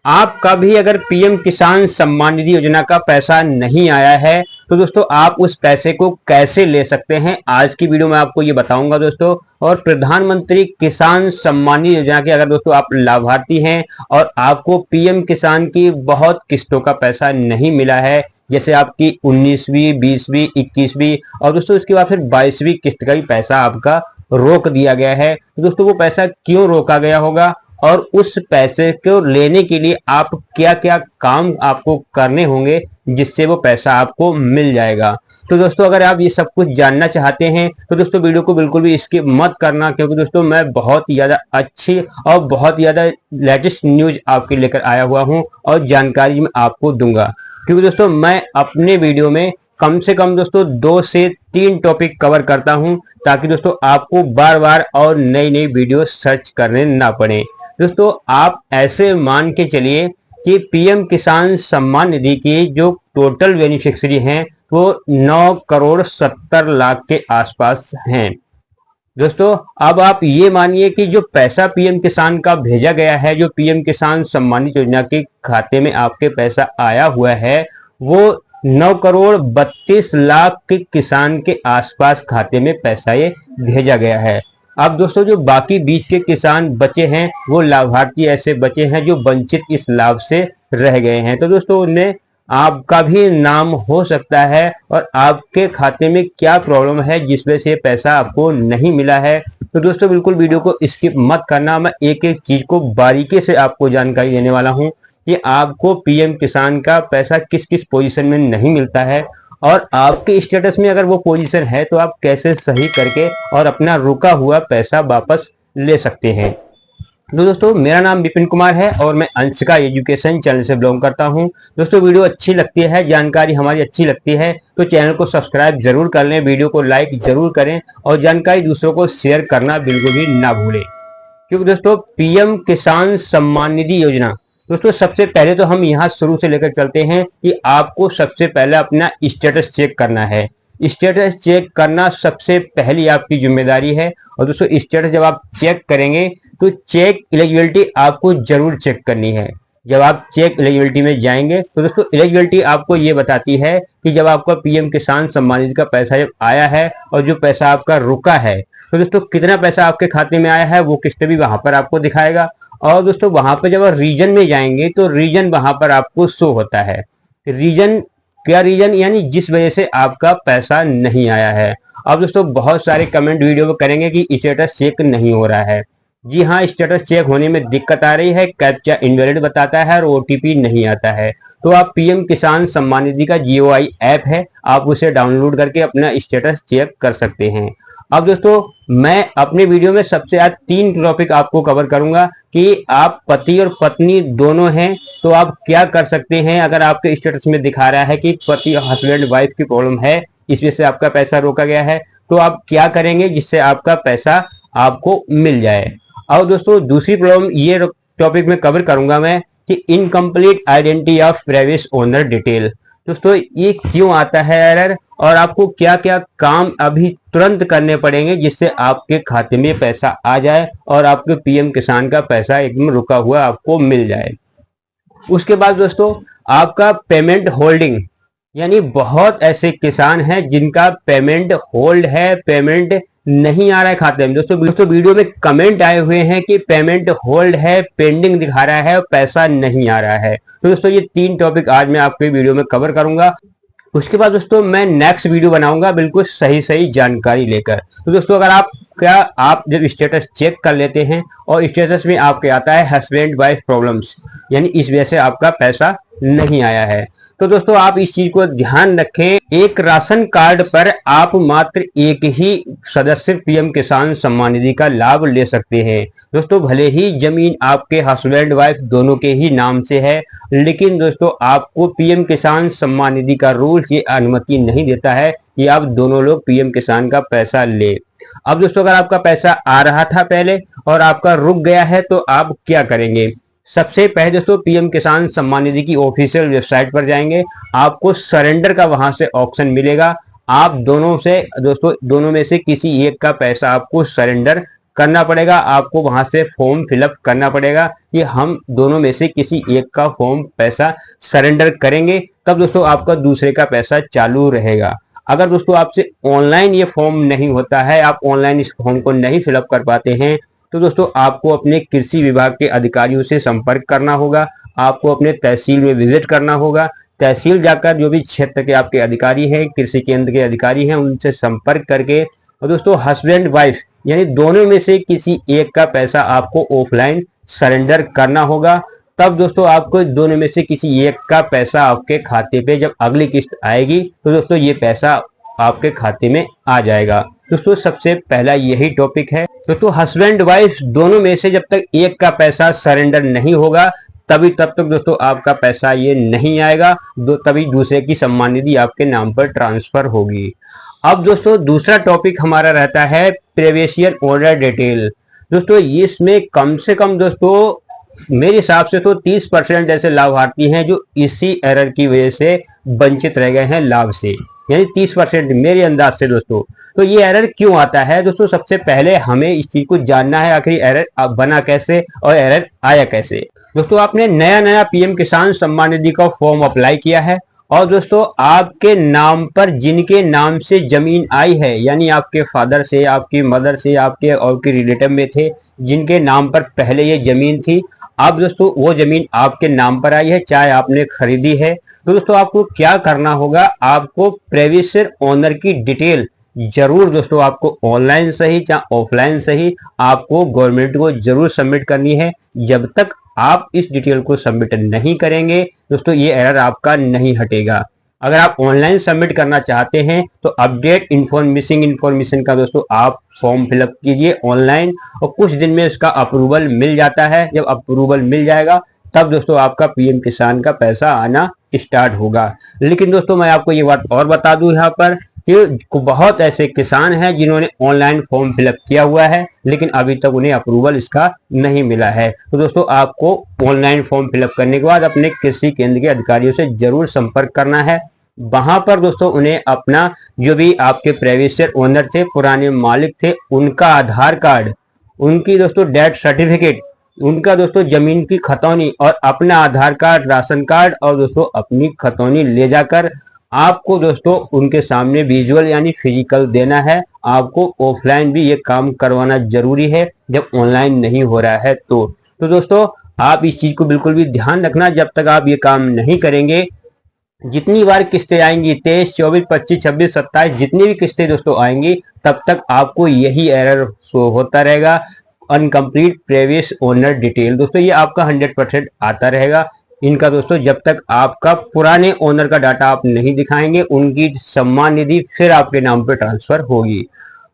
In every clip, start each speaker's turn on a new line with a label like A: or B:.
A: आपका भी अगर पीएम किसान सम्मान निधि योजना का पैसा नहीं आया है तो दोस्तों आप उस पैसे को कैसे ले सकते हैं, आज की वीडियो में आपको ये बताऊंगा दोस्तों। और प्रधानमंत्री किसान सम्मान निधि योजना के अगर दोस्तों आप लाभार्थी हैं और आपको पीएम किसान की बहुत किस्तों का पैसा नहीं मिला है, जैसे आपकी 19वीं 20वीं 21वीं और दोस्तों उसके बाद फिर 22वीं किस्त का भी पैसा आपका रोक दिया गया है, तो दोस्तों वो पैसा क्यों रोका गया होगा और उस पैसे को लेने के लिए आप क्या क्या काम आपको करने होंगे जिससे वो पैसा आपको मिल जाएगा। तो दोस्तों अगर आप ये सब कुछ जानना चाहते हैं तो दोस्तों वीडियो को बिल्कुल भी स्किप मत करना, क्योंकि दोस्तों मैं बहुत ही ज्यादा अच्छी और बहुत ही ज्यादा लेटेस्ट न्यूज आपके लेकर आया हुआ हूं और जानकारी मैं आपको दूंगा। क्योंकि दोस्तों मैं अपने वीडियो में कम से कम दोस्तों 2 से 3 टॉपिक कवर करता हूं, ताकि दोस्तों आपको बार बार और नई नई वीडियो सर्च करने ना पड़े। दोस्तों आप ऐसे मान के चलिए कि पीएम किसान सम्मान निधि की जो टोटल बेनिफिशियरी हैं वो 9 करोड़ 70 लाख के आसपास हैं। दोस्तों अब आप ये मानिए कि जो पैसा पीएम किसान का भेजा गया है, जो पीएम किसान सम्मान निधि योजना के खाते में आपके पैसा आया हुआ है, वो 9 करोड़ 32 लाख के किसान के आसपास खाते में पैसा ये भेजा गया है। अब दोस्तों जो बाकी बीच के किसान बचे हैं, वो लाभार्थी ऐसे बचे हैं जो वंचित इस लाभ से रह गए हैं। तो दोस्तों उनमें आपका भी नाम हो सकता है और आपके खाते में क्या प्रॉब्लम है जिस वजह से पैसा आपको नहीं मिला है। तो दोस्तों बिल्कुल वीडियो को स्किप मत करना, मैं एक एक चीज को बारीकी से आपको जानकारी देने वाला हूं कि आपको पीएम किसान का पैसा किस किस पोजीशन में नहीं मिलता है और आपके स्टेटस में अगर वो पोजीशन है तो आप कैसे सही करके और अपना रुका हुआ पैसा वापस ले सकते हैं। तो दोस्तों मेरा नाम विपिन कुमार है और मैं अंशिका एजुकेशन चैनल से बिलोंग करता हूं। दोस्तों वीडियो अच्छी लगती है, जानकारी हमारी अच्छी लगती है तो चैनल को सब्सक्राइब जरूर कर लें, वीडियो को लाइक जरूर करें और जानकारी दूसरों को शेयर करना बिल्कुल भी ना भूलें। क्योंकि दोस्तों पीएम किसान सम्मान निधि योजना, दोस्तों सबसे पहले तो हम यहाँ शुरू से लेकर चलते हैं कि आपको सबसे पहले अपना स्टेटस चेक करना है। स्टेटस चेक करना सबसे पहली आपकी जिम्मेदारी है। और दोस्तों स्टेटस जब आप चेक करेंगे तो चेक एलिजिबिलिटी आपको जरूर चेक करनी है। जब आप चेक एलिजिबिलिटी में जाएंगे तो दोस्तों एलिजिबिलिटी आपको ये बताती है कि जब आपका पीएम किसान सम्मान निधि का पैसा जब आया है और जो पैसा आपका रुका है, तो दोस्तों कितना पैसा आपके खाते में आया है वो किस्त भी वहां पर आपको दिखाएगा। और दोस्तों वहां पर जब आप रीजन में जाएंगे तो रीजन वहां पर आपको शो होता है। रीजन क्या, रीजन यानी जिस वजह से आपका पैसा नहीं आया है। अब दोस्तों बहुत सारे कमेंट वीडियो में करेंगे कि स्टेटस चेक नहीं हो रहा है। जी हाँ, स्टेटस चेक होने में दिक्कत आ रही है, कैप्चा इनवैलिड बताता है और ओटीपी नहीं आता है। तो आप पीएम किसान सम्मान निधि का जीओआई ऐप है, आप उसे डाउनलोड करके अपना स्टेटस चेक कर सकते हैं। अब दोस्तों मैं अपने वीडियो में सबसे आज 3 टॉपिक आपको कवर करूंगा कि आप पति और पत्नी दोनों हैं तो आप क्या कर सकते हैं। अगर आपके स्टेटस में दिखा रहा है कि पति हस्बैंड वाइफ की प्रॉब्लम है, इस वजह से आपका पैसा रोका गया है, तो आप क्या करेंगे जिससे आपका पैसा आपको मिल जाए। और दोस्तों दूसरी प्रॉब्लम ये टॉपिक में कवर करूंगा मैं कि incomplete identity of previous owner detail. दोस्तों ये क्यों आता है एरर और आपको क्या क्या काम अभी तुरंत करने पड़ेंगे जिससे आपके खाते में पैसा आ जाए और आपके पीएम किसान का पैसा एकदम रुका हुआ आपको मिल जाए। उसके बाद दोस्तों आपका पेमेंट होल्डिंग, यानी बहुत ऐसे किसान हैं जिनका पेमेंट होल्ड है, पेमेंट नहीं आ रहा है खाते में। दोस्तों वीडियो में कमेंट आए हुए हैं कि पेमेंट होल्ड है, पेंडिंग दिखा रहा है और पैसा नहीं आ रहा है। तो दोस्तों ये 3 टॉपिक आज मैं आपके वीडियो में कवर करूंगा। उसके बाद दोस्तों मैं नेक्स्ट वीडियो बनाऊंगा बिल्कुल सही सही जानकारी लेकर। तो दोस्तों अगर आप जब स्टेटस चेक कर लेते हैं और स्टेटस में आपके आता है हस्बैंड वाइफ प्रॉब्लम्स, यानी इस वजह से आपका पैसा नहीं आया है, तो दोस्तों आप इस चीज को ध्यान रखें। एक राशन कार्ड पर आप मात्र एक ही सदस्य पीएम किसान सम्मान निधि का लाभ ले सकते हैं। दोस्तों भले ही जमीन आपके हस्बैंड वाइफ दोनों के ही नाम से है, लेकिन दोस्तों आपको पीएम किसान सम्मान निधि का रूल ये अनुमति नहीं देता है कि आप दोनों लोग पीएम किसान का पैसा ले। अब दोस्तों अगर आपका पैसा आ रहा था पहले और आपका रुक गया है तो आप क्या करेंगे। सबसे पहले दोस्तों पीएम किसान सम्मान निधि की ऑफिशियल वेबसाइट पर जाएंगे, आपको सरेंडर का वहां से ऑप्शन मिलेगा। आप दोनों में से किसी एक का पैसा आपको सरेंडर करना पड़ेगा, आपको वहां से फॉर्म फिलअप करना पड़ेगा कि हम दोनों में से किसी एक का फॉर्म पैसा सरेंडर करेंगे, तब दोस्तों आपका दूसरे का पैसा चालू रहेगा। अगर दोस्तों आपसे ऑनलाइन ये फॉर्म नहीं होता है, आप ऑनलाइन इस फॉर्म को नहीं फिलअप कर पाते हैं, तो दोस्तों आपको अपने कृषि विभाग के अधिकारियों से संपर्क करना होगा, आपको अपने तहसील में विजिट करना होगा। तहसील जाकर जो भी क्षेत्र के आपके अधिकारी हैं, कृषि केंद्र के अधिकारी हैं, उनसे संपर्क करके, और दोस्तों हस्बैंड वाइफ यानी दोनों में से किसी एक का पैसा आपको ऑफलाइन सरेंडर करना होगा। तब दोस्तों आपको दोनों में से किसी एक का पैसा आपके खाते पे जब अगली किस्त आएगी तो दोस्तों ये पैसा आपके खाते में आ जाएगा। दोस्तों सबसे पहला यही टॉपिक है। दोस्तों हस्बैंड वाइफ दोनों में से जब तक एक का पैसा सरेंडर नहीं होगा तब तक दोस्तों आपका पैसा ये नहीं आएगा, तभी दूसरे की सम्मान निधि आपके नाम पर ट्रांसफर होगी। अब दोस्तों दूसरा टॉपिक हमारा रहता है प्रीवियस ओनर डिटेल। दोस्तों इसमें कम से कम दोस्तों मेरे हिसाब से तो 30% ऐसे लाभार्थी हैं जो इसी एरर की वजह से वंचित रह गए हैं लाभ से, यानी 30% मेरे अंदाज से। दोस्तों तो ये एरर क्यों आता है? दोस्तों सबसे पहले हमें इस चीज को जानना है आखिर एरर बना कैसे और एरर आया कैसे। दोस्तों आपने नया पीएम किसान सम्मान निधि का फॉर्म अप्लाई किया है और दोस्तों आपके नाम पर जिनके नाम से जमीन आई है, यानी आपके फादर से, आपकी मदर से, आपके और के रिलेटिव में थे जिनके नाम पर पहले ये जमीन थी, अब दोस्तों वो जमीन आपके नाम पर आई है, चाहे आपने खरीदी है, तो दोस्तों आपको क्या करना होगा, आपको प्रीवियस ओनर की डिटेल जरूर दोस्तों आपको ऑनलाइन सही चाहे ऑफलाइन सही आपको गवर्नमेंट को जरूर सबमिट करनी है। जब तक आप इस डिटेल को सबमिट नहीं करेंगे दोस्तों ये एरर आपका नहीं हटेगा। अगर आप ऑनलाइन सबमिट करना चाहते हैं तो अपडेट मिसिंग इन्फॉर्मेशन का दोस्तों आप फॉर्म फिलअप कीजिए ऑनलाइन और कुछ दिन में उसका अप्रूवल मिल जाता है। जब अप्रूवल मिल जाएगा तब दोस्तों आपका पीएम किसान का पैसा आना स्टार्ट होगा। लेकिन दोस्तों मैं आपको ये बात और बता दूं यहाँ पर कि बहुत ऐसे किसान हैं जिन्होंने ऑनलाइन फॉर्म फिलअप किया हुआ है लेकिन अभी तक उन्हें अप्रूवल इसका नहीं मिला है। तो दोस्तों आपको ऑनलाइन फॉर्म फिलअप करने के बाद अपने कृषि केंद्र के अधिकारियों से जरूर संपर्क करना है। वहां पर दोस्तों उन्हें अपना जो भी आपके प्रीवियस ओनर थे, पुराने मालिक थे, उनका आधार कार्ड, उनकी दोस्तों डेथ सर्टिफिकेट, उनका दोस्तों जमीन की खतौनी और अपना आधार कार्ड, राशन कार्ड और दोस्तों अपनी खतौनी ले जाकर आपको दोस्तों उनके सामने विजुअल यानी फिजिकल देना है। आपको ऑफलाइन भी ये काम करवाना जरूरी है जब ऑनलाइन नहीं हो रहा है तो दोस्तों आप इस चीज को बिल्कुल भी ध्यान रखना। जब तक आप ये काम नहीं करेंगे, जितनी बार किस्तें आएंगी 23, 24, 25, 26, 27 जितनी भी किस्तें दोस्तों आएंगी तब तक आपको यही एरर शो होता रहेगा, अनकम्प्लीट प्रीवियस ओनर डिटेल। दोस्तों ये आपका 100% आता रहेगा इनका दोस्तों जब तक आपका पुराने ओनर का डाटा आप नहीं दिखाएंगे, उनकी सम्मान निधि फिर आपके नाम पर ट्रांसफर होगी।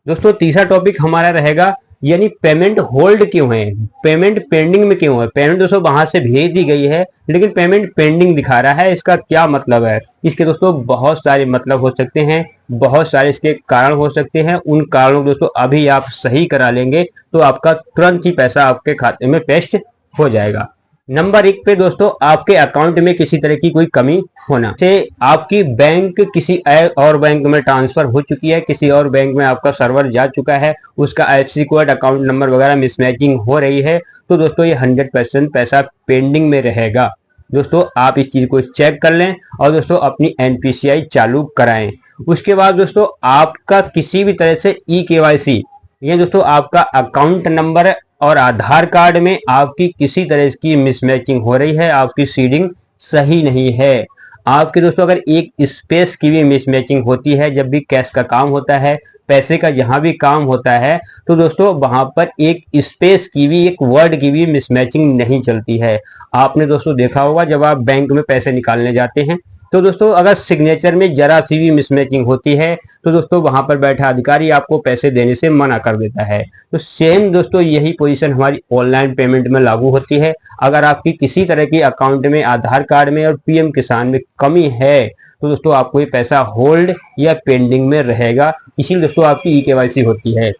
A: दोस्तों तीसरा टॉपिक हमारा रहेगा यानी पेमेंट होल्ड क्यों है, पेमेंट पेंडिंग में क्यों है। पेमेंट दोस्तों वहां से भेज दी गई है लेकिन पेमेंट पेंडिंग दिखा रहा है, इसका क्या मतलब है? इसके दोस्तों बहुत सारे मतलब हो सकते हैं, बहुत सारे इसके कारण हो सकते हैं। उन कारणों को दोस्तों अभी आप सही करा लेंगे तो आपका तुरंत ही पैसा आपके खाते में पेस्ट हो जाएगा। नंबर 1 पे दोस्तों आपके अकाउंट में किसी तरह की कोई कमी होना, से आपकी बैंक किसी और बैंक में ट्रांसफर हो चुकी है, किसी और बैंक में आपका सर्वर जा चुका है, उसका आईएफएससी कोड, अकाउंट नंबर वगैरह मिसमैचिंग हो रही है तो दोस्तों ये 100% पैसा पेंडिंग में रहेगा। दोस्तों आप इस चीज को चेक कर लें और दोस्तों अपनी एनपीसीआई चालू कराएं। उसके बाद दोस्तों आपका किसी भी तरह से ई-केवाईसी, ये दोस्तों आपका अकाउंट नंबर और आधार कार्ड में आपकी किसी तरह की मिसमैचिंग हो रही है, आपकी सीडिंग सही नहीं है। आपके दोस्तों अगर एक स्पेस की भी मिसमैचिंग होती है, जब भी कैश का काम होता है, पैसे का जहां भी काम होता है तो दोस्तों वहां पर एक स्पेस की भी, एक वर्ड की भी मिसमैचिंग नहीं चलती है। आपने दोस्तों देखा होगा जब आप बैंक में पैसे निकालने जाते हैं तो दोस्तों अगर सिग्नेचर में जरा सी भी मिसमैचिंग होती है तो दोस्तों वहां पर बैठा अधिकारी आपको पैसे देने से मना कर देता है। तो सेम दोस्तों यही पोजीशन हमारी ऑनलाइन पेमेंट में लागू होती है। अगर आपकी किसी तरह की अकाउंट में, आधार कार्ड में और पीएम किसान में कमी है तो दोस्तों आपको ये पैसा होल्ड या पेंडिंग में रहेगा, इसीलिए दोस्तों आपकी ई-केवाईसी होती है।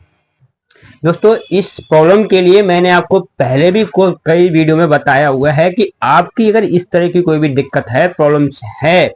A: दोस्तों इस प्रॉब्लम के लिए मैंने आपको पहले भी कई वीडियो में बताया हुआ है कि आपकी अगर इस तरह की कोई भी दिक्कत है, प्रॉब्लम्स है,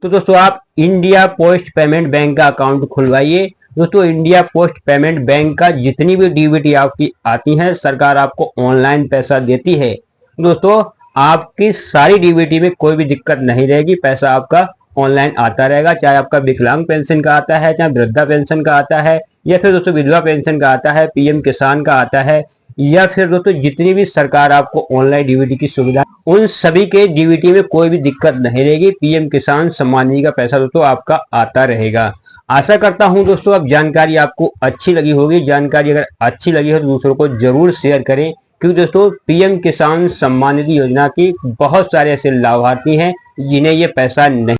A: तो दोस्तों आप इंडिया पोस्ट पेमेंट बैंक का अकाउंट खुलवाइए दोस्तों इंडिया पोस्ट पेमेंट बैंक का जितनी भी डीबीटी आपकी आती है, सरकार आपको ऑनलाइन पैसा देती है। दोस्तों आपकी सारी डीबीटी में कोई भी दिक्कत नहीं रहेगी, पैसा आपका ऑनलाइन आता रहेगा। चाहे आपका विकलांग पेंशन का आता है, चाहे वृद्धा पेंशन का आता है, या फिर दोस्तों विधवा पेंशन का आता है, पीएम किसान का आता है, या फिर दोस्तों जितनी भी सरकार आपको ऑनलाइन डीबीटी की सुविधा, उन सभी के डीबीटी में कोई भी दिक्कत नहीं रहेगी। पीएम किसान सम्मान निधि का पैसा दोस्तों आपका आता रहेगा। आशा करता हूं दोस्तों अब जानकारी आपको अच्छी लगी होगी। जानकारी अगर अच्छी लगी हो तो दूसरों को जरूर शेयर करें, क्योंकि दोस्तों पीएम किसान सम्मान निधि योजना की बहुत सारे ऐसे लाभार्थी हैं जिन्हें ये पैसा नहीं